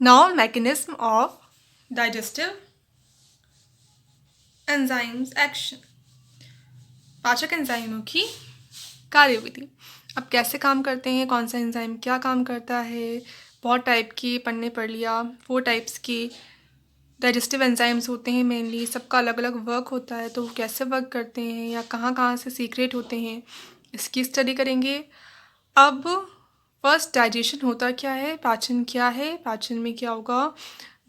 Now, mechanism of digestive enzymes action. पाचक एंजाइमों की कार्यविधि। अब कैसे काम करते हैं, कौन सा एंजाइम क्या काम करता है, बहुत टाइप की पढ़ने पढ़ लिया। 4 टाइप्स की डाइजेस्टिव एंजाइम्स होते हैं मेनली, सबका अलग अलग वर्क होता है, तो वो कैसे वर्क करते हैं या कहाँ कहाँ से सीक्रेट होते हैं, इसकी स्टडी करेंगे। अब फर्स्ट डाइजेशन होता क्या है, पाचन क्या है, पाचन में क्या होगा।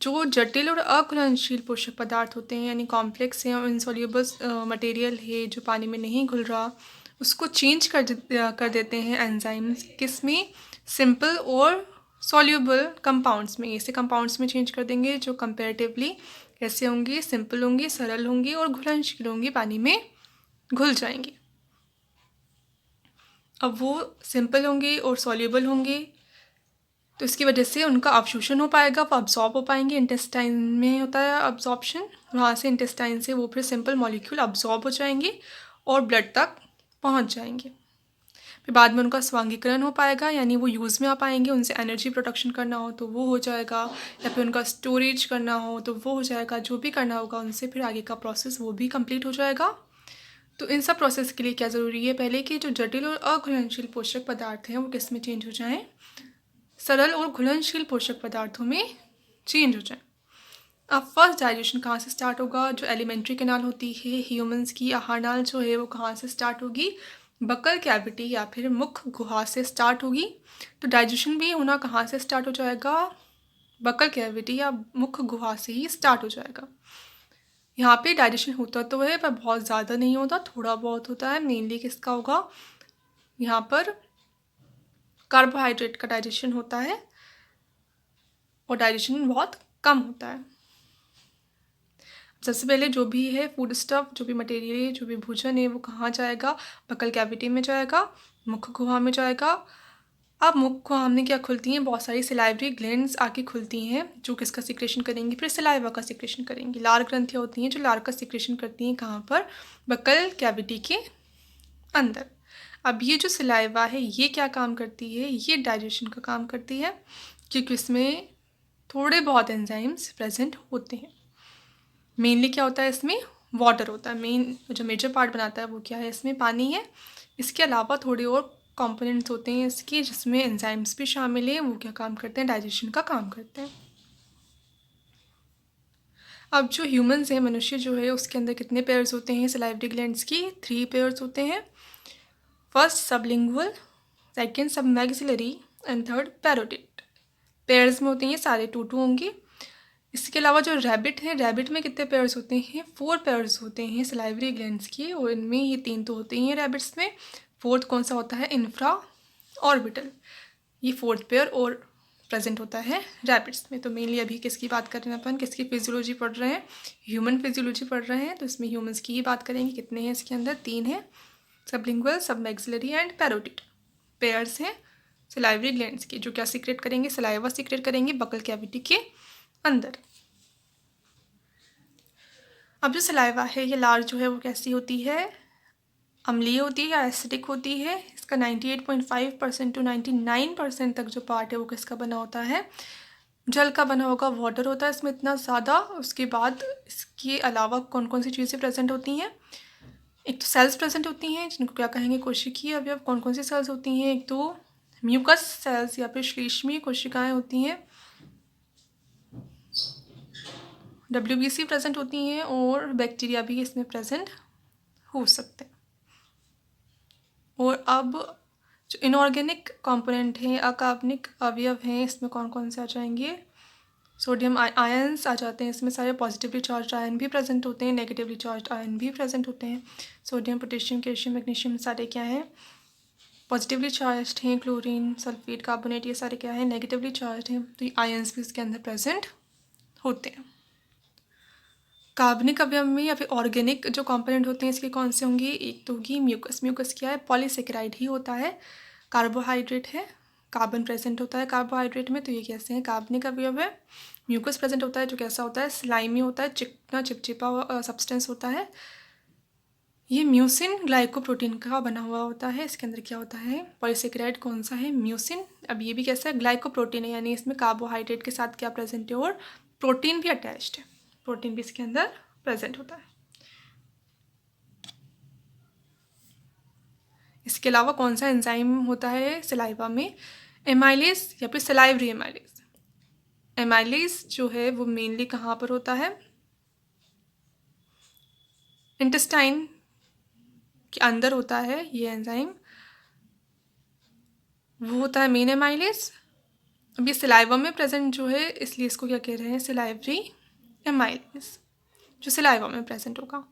जो जटिल और अघुलनशील पोषक पदार्थ होते हैं यानी कॉम्प्लेक्स हैं और इनसॉल्युबल मटेरियल है जो पानी में नहीं घुल रहा, उसको चेंज कर देते हैं एंजाइम्स। किस में? सिंपल और सॉल्युबल कंपाउंड्स में। ऐसे कंपाउंड्स में चेंज कर देंगे जो कंपेरेटिवली कैसे होंगे, सिंपल होंगे, सरल होंगे और घुलनशील होंगे, पानी में घुल जाएंगे। अब वो सिंपल होंगे और सॉल्युबल होंगे तो इसकी वजह से उनका अवशोषण हो पाएगा, वो अब्जॉर्ब हो पाएंगे। इंटेस्टाइन में होता है अब्जॉर्प्शन, वहाँ से इंटेस्टाइन से वो फिर सिंपल मॉलिक्यूल अब्जॉर्ब हो जाएंगे और ब्लड तक पहुँच जाएंगे। फिर बाद में उनका स्वांगीकरण हो पाएगा, यानी वो यूज़ में आ पाएंगे। उनसे एनर्जी प्रोडक्शन करना हो तो वो हो जाएगा, या फिर उनका स्टोरेज करना हो तो वो हो जाएगा। जो भी करना होगा उनसे फिर आगे का प्रोसेस वो भी कंप्लीट हो जाएगा। तो इन सब प्रोसेस के लिए क्या ज़रूरी है, पहले कि जो जटिल और अघुलनशील पोषक पदार्थ हैं वो किस में चेंज हो जाएं, सरल और घुलनशील पोषक पदार्थों में चेंज हो जाए। अब फर्स्ट डाइजेशन कहाँ से स्टार्ट होगा, जो एलिमेंट्री कैनाल होती है ह्यूमंस की, आहार नाल जो है वो कहाँ से स्टार्ट होगी, बकल कैविटी या फिर मुख गुहा से स्टार्ट होगी। तो डाइजेशन भी होना कहाँ से स्टार्ट हो जाएगा, बकल कैविटी या मुख गुहा से ही स्टार्ट हो जाएगा। यहाँ पे डाइजेशन होता तो है पर बहुत ज़्यादा नहीं होता, थोड़ा बहुत होता है। मेनली किसका होगा, यहाँ पर कार्बोहाइड्रेट का डाइजेशन होता है और डाइजेशन बहुत कम होता है। सबसे पहले जो भी है फूड स्टफ, जो भी मटेरियल है, जो भी भोजन है वो कहाँ जाएगा, बकल कैविटी में जाएगा, मुख गुहा में जाएगा। अब मुख गुहा में क्या खुलती हैं, बहुत सारी सिलाइवरी ग्लैंड्स आके खुलती हैं जो किसका सिक्रेशन करेंगी, फिर सिलाइवा का सिक्रेशन करेंगी। लार ग्रंथियाँ होती हैं जो लार का सिक्रेशन करती हैं, कहाँ पर, बकल कैविटी के अंदर। अब ये जो सिलाइवा है ये क्या काम करती है, ये डाइजेशन का काम करती है, क्योंकि इसमें थोड़े बहुत एंजाइम्स प्रेजेंट होते हैं। मेनली क्या होता है इसमें, वाटर होता है। मेन जो मेजर पार्ट बनाता है वो क्या है, इसमें पानी है। इसके अलावा थोड़े और कंपोनेंट्स होते हैं इसके जिसमें एंजाइम्स भी शामिल हैं, वो क्या काम करते हैं, डाइजेशन का काम करते हैं। अब जो ह्यूमंस हैं, मनुष्य जो है उसके अंदर कितने पेयर्स होते हैं सलाइवरी ग्लैंड्स की, 3 पेयर्स होते हैं। फर्स्ट सबलिंगुअल, सेकेंड सब maxillary and third parotid. Pairs में होते हैं सारे 2 होंगे। इसके अलावा जो रैबिट है, रैबिट में कितने पेयर्स होते हैं, 4 पेयर्स होते हैं सलाइवरी ग्लैंड्स के, और इनमें ये 3 तो होते ही हैं रैबिट्स में। फोर्थ कौन सा होता है, इंफ्रा ऑर्बिटल, ये 4th पेयर और प्रेजेंट होता है रैबिट्स में। तो मेनली अभी किसकी बात कर रहे हैं अपन, किसकी फिजियोलॉजी पढ़ रहे हैं, ह्यूमन फिजियोलॉजी पढ़ रहे हैं, तो इसमें ह्यूमंस की ही बात करेंगे। कितने हैं इसके अंदर, 3 हैं, सबलिंगुअल, सब मैक्सिलरी एंड पैरोटिड पेयर्स हैं सलाइवरी ग्लैंड्स के, जो क्या सीक्रेट करेंगे, सलाइवा सीक्रेट करेंगे बकल कैविटी के अंदर। अब जो सलाइवा है ये लार जो है वो कैसी होती है, अम्लीय होती है या एसिडिक होती है। इसका 98.5% टू 99% तक जो पार्ट है वो किसका बना होता है, जल का बना होगा, वाटर होता है इसमें इतना ज़्यादा। उसके बाद इसके अलावा कौन कौन सी चीज़ें प्रेजेंट होती हैं, एक तो सेल्स प्रेजेंट होती हैं जिनको क्या कहेंगे, कोशिकीय अवयव। कौन कौन सी सेल्स होती हैं, एक तो म्यूकस सेल्स या फिर श्लेष्मीय कोशिकाएं होती हैं, WBC प्रेजेंट होती हैं, और बैक्टीरिया भी इसमें प्रेजेंट हो सकते हैं। और अब जो इनऑर्गेनिक कंपोनेंट हैं, अकार्बनिक अवयव हैं, इसमें कौन कौन से आ जाएंगे, सोडियम आयन्स आ जाते हैं इसमें सारे। पॉजिटिवली चार्ज आयन भी प्रेजेंट होते हैं, नेगेटिवली चार्ज आयन भी प्रेजेंट होते हैं। सोडियम, पोटेशियम, कैल्शियम, मैग्नीशियम सारे क्या हैं, पॉजिटिवली चार्ज हैं। क्लोरीन, सल्फेट, कार्बोनेट ये सारे क्या हैं, नेगेटिवली चार्ज हैं। तो ये आयन्स भी इसके अंदर प्रेजेंट होते हैं। कार्बनिक अवयव में या फिर ऑर्गेनिक जो कंपोनेंट होते हैं इसके कौन से होंगे, एक तो होगी म्यूकस। म्यूकस क्या है, पॉलीसेकेराइड ही होता है, कार्बोहाइड्रेट है, कार्बन प्रेजेंट होता है कार्बोहाइड्रेट में, तो ये कैसे हैं, कार्बनिक अवयव है। म्यूकस प्रेजेंट होता है जो कैसा होता है, स्लाइमी होता है, चिकना चिपचिपा सब्सटेंस होता है। ये म्यूसिन ग्लाइकोप्रोटीन का बना हुआ होता है। इसके अंदर क्या होता है, पॉलीसेकेराइड कौन सा है, म्यूसिन। अब ये भी कैसा है, ग्लाइकोप्रोटीन है, यानी इसमें कार्बोहाइड्रेट के साथ क्या प्रेजेंट है और प्रोटीन भी अटैच्ड है, प्रोटीन भी इसके अंदर प्रेजेंट होता है। इसके अलावा कौन सा एंजाइम होता है सलाइवा में, एमाइलेज या फिर सलाइवरी एमाइलेज। एमाइलेज जो है वो मेनली कहाँ पर होता है, इंटेस्टाइन के अंदर होता है ये एंजाइम, वो होता है मेन एमाइलेज। अब ये सलाइवा में प्रेजेंट जो है, इसलिए इसको क्या कह रहे हैं, सलाइवरी एमाइलेज, जो सलाइवा में प्रेजेंट होगा।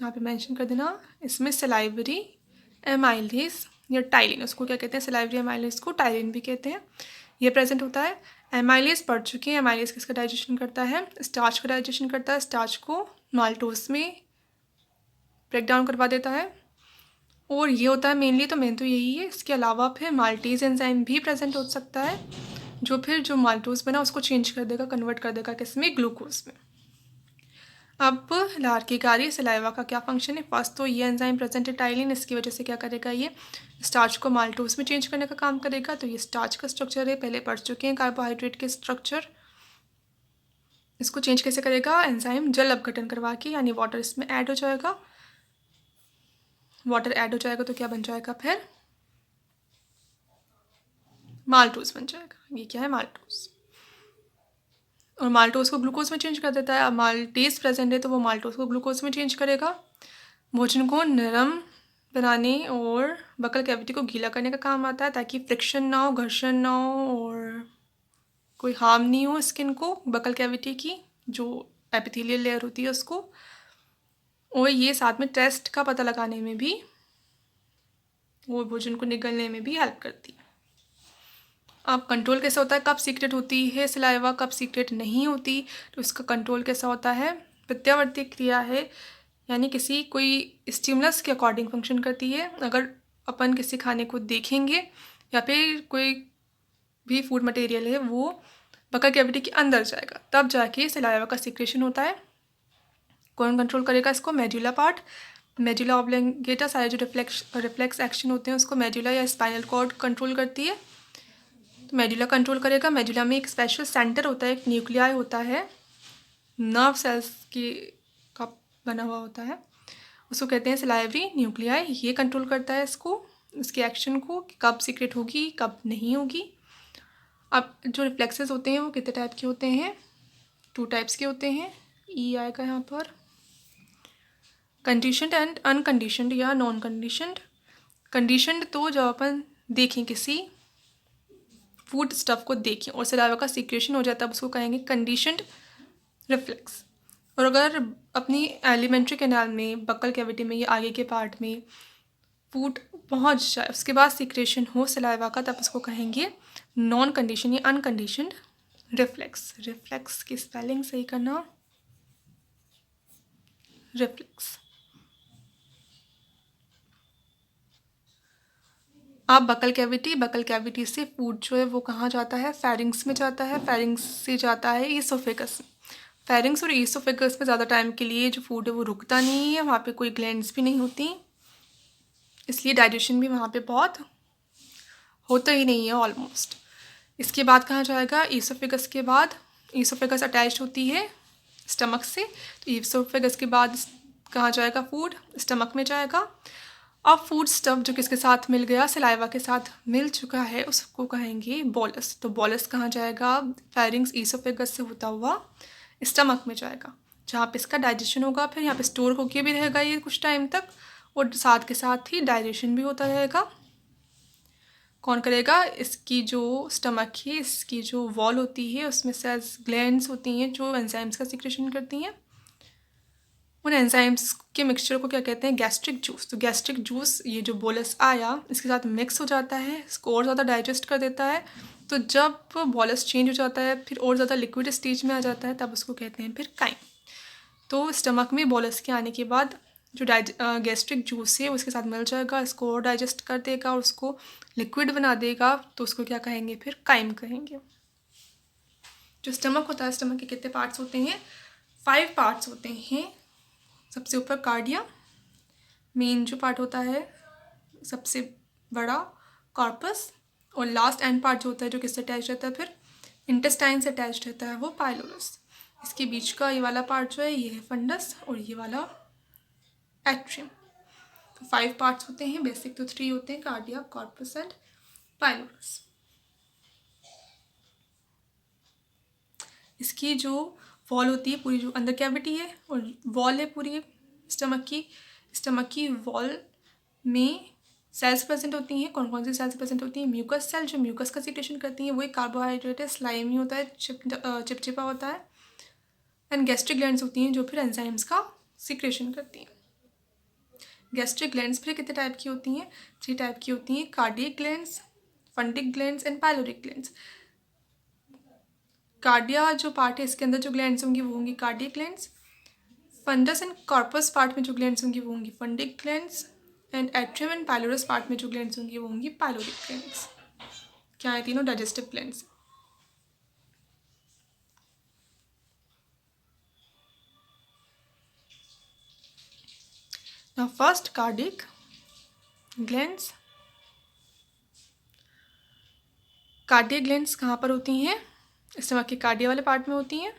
यहाँ पे मेंशन कर देना, इसमें सलाइवरी एमाइलेज या टाइलिन, उसको क्या कहते हैं, सलाइवरी एमाइलेज को टाइलिन भी कहते हैं, ये प्रेजेंट होता है। एमाइलेज पढ़ चुके हैं, एमाइलेज किसका डाइजेशन करता है, स्टार्च का डाइजेशन करता है, स्टार्च को माल्टोस में ब्रेक डाउन करवा देता है, और ये होता है मेनली, तो मेन तो यही है। इसके अलावा फिर माल्टेज एंजाइम भी प्रेजेंट हो सकता है, जो फिर जो माल्टोज बना उसको चेंज कर देगा, कन्वर्ट कर देगा किसमें, ग्लूकोज में। अब लार्किकारी सलाइवा का क्या फंक्शन है, फर्स्ट तो ये एंजाइम प्रेजेंट है टाइलिन, इसकी वजह से क्या करेगा, ये स्टार्च को माल्टोज में चेंज करने का काम करेगा। तो ये स्टार्च का स्ट्रक्चर है, पहले पढ़ चुके हैं कार्बोहाइड्रेट के स्ट्रक्चर। इसको चेंज कैसे करेगा एंजाइम, जल अपघटन करवा के, यानी वाटर इसमें ऐड हो जाएगा। वाटर ऐड हो जाएगा तो क्या बन जाएगा, फिर माल्टोज बन जाएगा। ये क्या है, माल्टोज, और माल्टोज को ग्लूकोज में चेंज कर देता है। अब माल्टेज प्रेजेंट है तो वो माल्टोज को ग्लूकोज में चेंज करेगा। भोजन को नरम बनाने और बकल कैविटी को गीला करने का काम आता है, ताकि फ्रिक्शन ना हो, घर्षण ना हो, और कोई हार्म नहीं हो स्किन को, बकल कैविटी की जो एपिथेलियल लेयर होती है उसको। और ये साथ में टेस्ट का पता लगाने में भी, वो भोजन को निगलने में भी हेल्प करती है। अब कंट्रोल कैसा होता है, कब सीक्रेट होती है सलाइवा, कब सीक्रेट नहीं होती, तो इसका कंट्रोल कैसा होता है, प्रत्यावर्ती क्रिया है, यानी किसी कोई स्टिमुलस के अकॉर्डिंग फंक्शन करती है। अगर अपन किसी खाने को देखेंगे या फिर कोई भी फूड मटेरियल है वो बकल कैविटी के अंदर जाएगा, तब जाके सलाइवा का सीक्रेशन होता है। कौन कंट्रोल करेगा इसको, मेडुला पार्ट, मेडुला ऑब्लिंगेटा, सारे जो रिफ्लेक्स एक्शन होते हैं उसको मेडुला या स्पाइनल कॉर्ड कंट्रोल करती है। तो मेडुला कंट्रोल करेगा। मेडुला में एक स्पेशल सेंटर होता है, एक न्यूक्लियाई होता है, नर्व सेल्स की का बना हुआ होता है, उसको कहते हैं सलाइवरी न्यूक्लियाई। ये कंट्रोल करता है इसको, इसके एक्शन को, कि कब सीक्रेट होगी कब नहीं होगी। अब जो रिफ्लेक्सेस होते हैं वो कितने टाइप के होते हैं, 2 टाइप्स के होते हैं, ई आएगा यहाँ पर, कंडीशनड एंड अनकंडीशनड या नॉन कंडीशनड। कंडीशनड तो जब अपन देखें किसी फूड स्टफ को देखें और सलाइवा का सीक्रेशन हो जाता है, उसको कहेंगे कंडीशनड रिफ्लेक्स। और अगर अपनी एलिमेंट्री कैनाल में, बकल कैविटी में या आगे के पार्ट में फूड पहुंच जाए, उसके बाद सीक्रेशन हो सलाइवा का, तब उसको कहेंगे नॉन कंडीशन या अनकंडीशनड रिफ्लेक्स। रिफ्लेक्स की स्पेलिंग सही करना, रिफ्लेक्स। अब बकल कैविटी से फूड जो है वो कहाँ जाता है, फेरिंग्स में जाता है, फेरिंग्स से जाता है ईसोफेगस में। फेरिंग्स और ईसोफेगस में ज़्यादा टाइम के लिए जो फूड है वो रुकता नहीं है, वहाँ पे कोई ग्लैंड्स भी नहीं होती, इसलिए डाइजेशन भी वहाँ पे बहुत होता ही नहीं है ऑलमोस्ट। इसके बाद कहाँ जाएगा, ईसोफेगस के बाद, ईसोफेगस अटैच होती है स्टमक से, तो ईसोफेगस के बाद कहाँ जाएगा, फूड स्टमक में जाएगा। अब फूड स्टफ जो किसके साथ मिल गया, सलाइवा के साथ मिल चुका है, उसको कहेंगे बोलस। तो बोलस कहाँ जाएगा, फेरिंग्स ईसोफेगस से होता हुआ स्टमक में जाएगा, जहाँ पे इसका डाइजेशन होगा। फिर यहाँ पे स्टोर होके भी रहेगा ये कुछ टाइम तक, और साथ के साथ ही डाइजेशन भी होता रहेगा। कौन करेगा, इसकी जो स्टमक है, इसकी जो वॉल होती है उसमें सेल्स ग्लैंड्स होती हैं जो एंजाइम्स का सिक्रेशन करती हैं। उन एंजाइम्स के मिक्सचर को क्या कहते हैं, गैस्ट्रिक जूस। तो गैस्ट्रिक जूस ये जो बोलस आया इसके साथ मिक्स हो जाता है, इसको और ज़्यादा डाइजेस्ट कर देता है। तो जब बोलस चेंज हो जाता है, फिर और ज़्यादा लिक्विड स्टेज में आ जाता है, तब उसको कहते हैं फिर काइम। तो स्टमक में बोलस के आने के बाद जो गैस्ट्रिक जूस है उसके साथ मिल जाएगा, इसको और डाइजेस्ट कर देगा और उसको लिक्विड बना देगा, तो उसको क्या कहेंगे, फिर काइम कहेंगे। जो स्टमक होता है, स्टमक के कितने पार्ट्स होते हैं, 5 पार्ट्स होते हैं। सबसे ऊपर कार्डिया, मेन जो पार्ट होता है सबसे बड़ा कॉर्पस, और लास्ट एंड पार्ट जो होता है जो किससे अटैच रहता है, फिर इंटेस्टाइन से अटैच रहता है, वो पाइलोरस। इसके बीच का ये वाला पार्ट जो है ये है फंडस, और ये वाला एट्रियम। तो 5 पार्ट्स होते हैं, बेसिक तो 3 होते हैं, कार्डिया, कॉर्पस एंड पाइलोरस। इसकी जो वॉल होती है पूरी, जो अंदर कैविटी है और वॉल है पूरी स्टमक की वॉल में सेल्स प्रेजेंट होती हैं। कौन कौन सी सेल्स प्रेजेंट होती हैं? म्यूकस सेल, जो म्यूकस का सीक्रेशन करती हैं, वही कार्बोहाइड्रेट है, स्लाइमी होता है, चिपचिपा होता है। एंड गैस्ट्रिक ग्लैंड्स होती हैं जो फिर एंजाइम्स का सीक्रेशन करती हैं। गैस्ट्रिक ग्लैंड्स फिर कितने टाइप की होती हैं? 3 टाइप की होती हैं, cardiac glands, fundic glands and pyloric glands. Cardia जो पार्ट है इसके अंदर जो ग्लैंड्स होंगी वो होंगी cardiac glands. Fundus and corpus part में जो ग्लैंड्स होंगी वो होंगी fundic glands. And atrium and pylorus part में जो ग्लैंड्स होंगी वो होंगी पाइलोरिक ग्लैंड्स। क्या है? तीनों digestive glands. Now first cardiac glands. Cardiac glands कहाँ पर होती हैं? स्टमक के कार्डिया वाले पार्ट में होती हैं।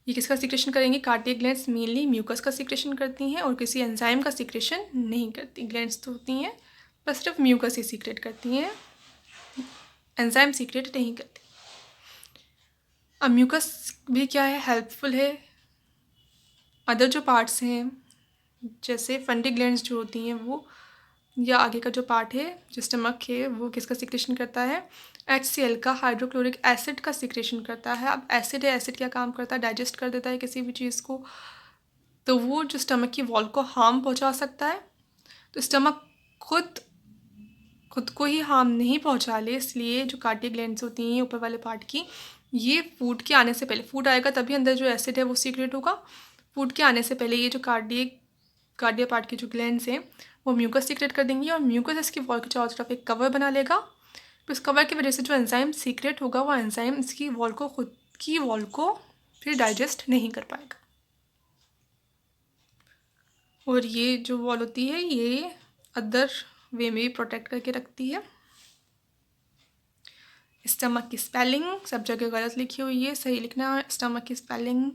ये किसका सीक्रेशन करेंगी? कार्डियक ग्लैंड्स मेनली म्यूकस का सीक्रेशन करती हैं और किसी एंजाइम का सीक्रेशन नहीं करती। ग्लैंड्स तो होती हैं बस सिर्फ म्यूकस ही सीक्रेट करती हैं, एंजाइम सीक्रेट नहीं करती। अब म्यूकस भी क्या है? हेल्पफुल है। अदर जो पार्ट्स हैं जैसे फंडिक ग्लैंड्स जो होती हैं वो, या आगे का जो पार्ट है जो स्टमक है वो किसका सीक्रेशन करता है? HCl का, हाइड्रोक्लोरिक एसिड का सीक्रेशन करता है। अब एसिड है, एसिड क्या काम करता है? डाइजेस्ट कर देता है किसी भी चीज़ को, तो वो जो स्टमक की वॉल को हार्म पहुंचा सकता है। तो स्टमक खुद को ही हार्म नहीं पहुंचा ले, इसलिए जो कार्डियक ग्लैंड्स होती हैं ऊपर वाले पार्ट की, ये फूड के आने से पहले, फूड आएगा तभी अंदर जो एसिड है वो सीक्रेट होगा। फूड के आने से पहले ये जो कार्डिया पार्ट की जो ग्लैंड्स हैं वो म्यूकस सीक्रेट कर देंगी, और म्यूकस इसकी वॉल के चारों तरफ एक कवर बना लेगा। तो इस कवर की वजह से जो एंजाइम सीक्रेट होगा वो एंजाइम इसकी वॉल को, खुद की वॉल को फिर डाइजेस्ट नहीं कर पाएगा। और ये जो वॉल होती है ये अदर वे में भी प्रोटेक्ट करके रखती है। स्टमक की स्पेलिंग सब जगह गलत लिखी हुई है, सही लिखना। स्टमक की स्पेलिंग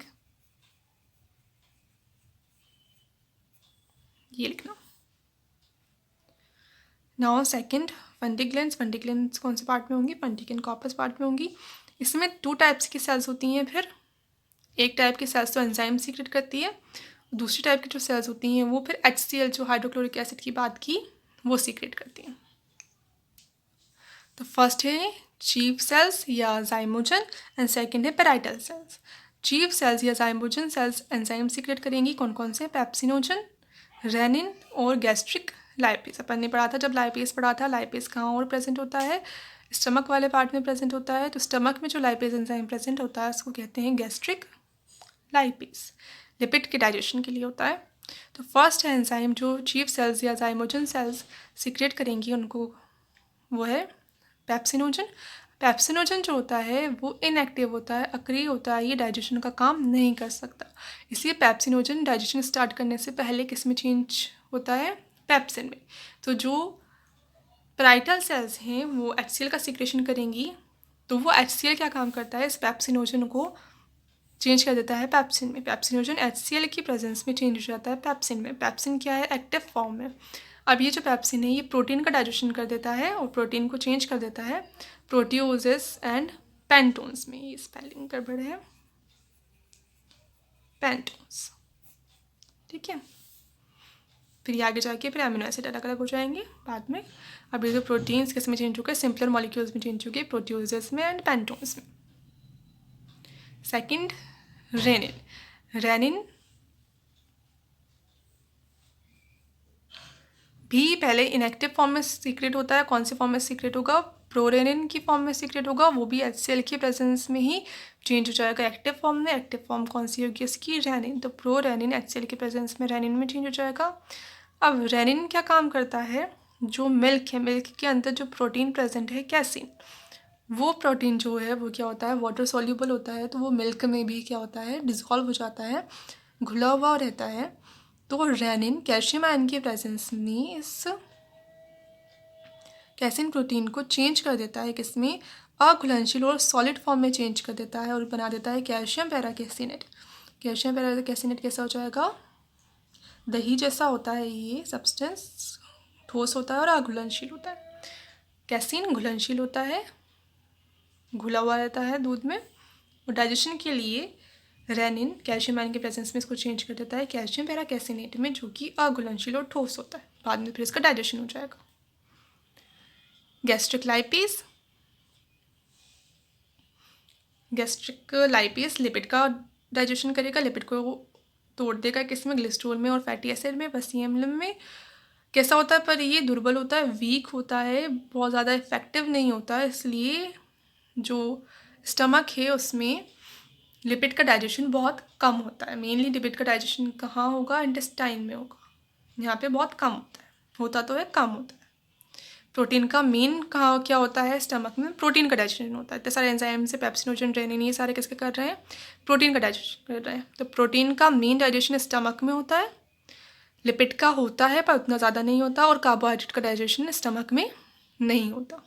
ये लिखना। Now second, fundic glands. Fundic glands कौन से पार्ट में होंगी? फंडिक एंड कॉर्पस पार्ट में होंगी। इसमें 2 टाइप्स की सेल्स होती हैं। फिर एक टाइप की सेल्स तो एंजाइम सीक्रेट करती है, दूसरी टाइप की जो सेल्स होती हैं वो फिर HCl, जो हाइड्रोक्लोरिक एसिड की बात की, वो सीक्रेट करती हैं। तो फर्स्ट है चीफ सेल्स या जाइमोजन, एंड सेकंड है पेराइटल सेल्स। चीफ सेल्स या जाइमोजन सेल्स एंजाइम सीक्रेट करेंगी। कौन कौन से? पेप्सिनोजन, रेनिन और गैस्ट्रिक लाइपेज। अपन ने पढ़ा था जब लाइपेज पढ़ा था, लाइपेज कहाँ और प्रेजेंट होता है? स्टमक वाले पार्ट में प्रेजेंट होता है। तो स्टमक में जो लाइपेज एंजाइम प्रेजेंट होता है उसको कहते हैं गैस्ट्रिक लाइपेज, लिपिड के डाइजेशन के लिए होता है। तो फर्स्ट है एंजाइम जो चीफ सेल्स या जाइमोजन सेल्स सीक्रेट करेंगी, उनको वो है पेप्सिनोजन। पेप्सिनोजन जो होता है वो इनएक्टिव होता है, अक्रिय होता है, ये डाइजेशन का काम नहीं कर सकता। इसलिए पेप्सिनोजन डाइजेशन स्टार्ट करने से पहले किस में चेंज होता है? पेप्सिन में। तो जो पेराइटल सेल्स हैं वो HCl का सीक्रेशन करेंगी, तो वो HCl क्या काम करता है? इस पेप्सिनोजन को चेंज कर देता है पेप्सिन में। पेप्सिनोजन HCl की प्रेजेंस में चेंज हो जाता है पेप्सिन में। पेप्सिन क्या है? एक्टिव फॉर्म में। अब ये जो पेप्सिन है ये प्रोटीन का डाइजेशन कर देता है और प्रोटीन को चेंज कर देता है प्रोटियोजेस एंड पेंटोन्स में। ये स्पेलिंग गड़बड़ है, पेंटोन्स, ठीक है। फिर ये आगे जाके फिर अमीनो एसिड अलग अलग हो जाएंगे बाद में। अब ये जो प्रोटीन्स किस में चेंज हो गए? सिंपलर मॉलिक्यूल्स में चेंज हो गए, प्रोटियोजेस में एंड पेंटोन्स में। Second, rennin. रेनिन भी पहले इनएक्टिव फॉर्म में सीक्रेट होता है। कौन से फॉर्म में सीक्रेट होगा? प्रोरेनिन की फॉर्म में सीक्रेट होगा, वो भी HCl की प्रेजेंस में ही चेंज हो जाएगा एक्टिव फॉर्म में। एक्टिव फॉर्म कौन सी होगी इसकी? रेनिन। तो प्रोरेनिन HCl की प्रेजेंस में रेनिन में चेंज हो जाएगा। अब रेनिन क्या काम करता है? जो मिल्क है, मिल्क के अंदर जो प्रोटीन प्रेजेंट है कैसीन, वो प्रोटीन जो है वो क्या होता है? वाटर सॉल्यूबल होता है, तो वो मिल्क में भी क्या होता है? डिज़ोल्व हो जाता है, घुला हुआ रहता है। तो रेनिन कैल्शियम आयन की प्रेजेंस में इस कैसिन प्रोटीन को चेंज कर देता है, किसमें, अघुलनशील और सॉलिड फॉर्म में चेंज कर देता है और बना देता है कैल्शियम पैराकेसिनेट। कैल्शियम पैराकेसिनेट कैसा हो जाएगा, दही जैसा होता है ये सब्सटेंस, ठोस होता है और अघुलनशील होता है। कैसीन घुलनशील होता है, घुला हुआ रहता है दूध में, और डाइजेशन के लिए रेनिन कैल्शियम आयन के प्रेजेंस में इसको चेंज कर देता है कैल्शियम पैराकेसिनेट में, जो कि अघुलनशील और ठोस होता है। बाद में फिर इसका डाइजेशन हो जाएगा। Gastric lipase, gastric lipase lipid का डाइजेशन करेगा, लिपिड को तोड़ देगा किसमें, ग्लिसरॉल में और फैटी एसिड में, वसीय अम्ल में। कैसा होता है, पर ये दुर्बल होता है, वीक होता है, बहुत ज़्यादा इफेक्टिव नहीं होता है, इसलिए जो स्टमक है उसमें लिपिड का डाइजेशन बहुत कम होता है। मेनली लिपिड का डाइजेशन कहाँ होगा, इंटेस्टाइन में होगा, यहाँ पे बहुत कम होता है, होता तो है कम होता है। प्रोटीन का मेन कहाँ क्या होता है, स्टमक में प्रोटीन का डाइजेशन होता है। इतने सारे एंजाइम से पेप्सिनोजन, रेनिन, ये सारे किसके कर रहे हैं, प्रोटीन का डाइजेशन कर रहे हैं। तो प्रोटीन का मेन डाइजेशन स्टमक में होता है, लिपिड का होता है पर उतना ज़्यादा नहीं होता, और कार्बोहाइड्रेट का डाइजेशन स्टमक में नहीं होता।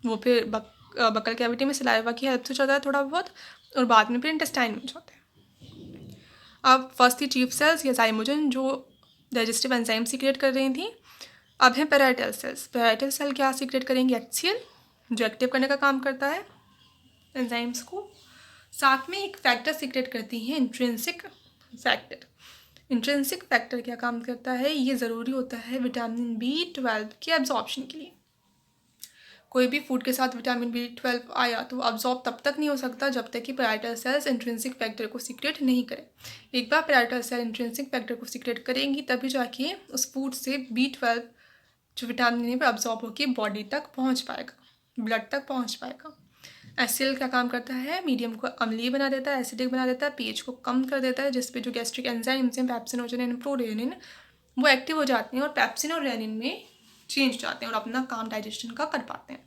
वो फिर बकल कैविटी में सलाइवा की हेल्प से जाता है थोड़ा बहुत, और बाद में फिर इंटेस्टाइन में जाता है। अब फर्स्ट थी चीफ सेल्स या जाइमोजन, जो डाइजेस्टिव एंजाइम सीक्रेट कर रही थी। अब है पैराइटल सेल्स। पैराइटल सेल क्या सीक्रेट करेंगे, एक्सियल, जो एक्टिव करने का काम करता है एंजाइम्स को। साथ में एक फैक्टर सीक्रेट करती है, इंट्रिंसिक फैक्टर। इंट्रिंसिक फैक्टर क्या काम करता है, ये ज़रूरी होता है विटामिन B12 के एब्जॉर्प्शन के लिए। कोई भी फूड के साथ विटामिन B12 आया तो अब्जॉर्ब तब तक नहीं हो सकता जब तक कि पैराइटल सेल्स इंट्रिंसिक फैक्टर को सीक्रेट नहीं करें। एक बार पैराइटल सेल इंट्रिंसिक फैक्टर को सीक्रेट करेंगी तभी जाके उस फूड से B12 जो विटामिन है अब्जॉर्ब होकर बॉडी तक पहुंच पाएगा, ब्लड तक पहुंच पाएगा। एसिल क्या काम करता है, मीडियम को अम्लीय बना देता है, एसिडिक बना देता है, पीएच को कम कर देता है, जिसपे जो गैस्ट्रिक एंजाइम्स हैं पेप्सिनोजन एंड प्रोरेनिन वो एक्टिव हो जाते हैं और पेप्सिन और रेनिन में चेंज जाते हैं और अपना काम डाइजेशन का कर पाते हैं।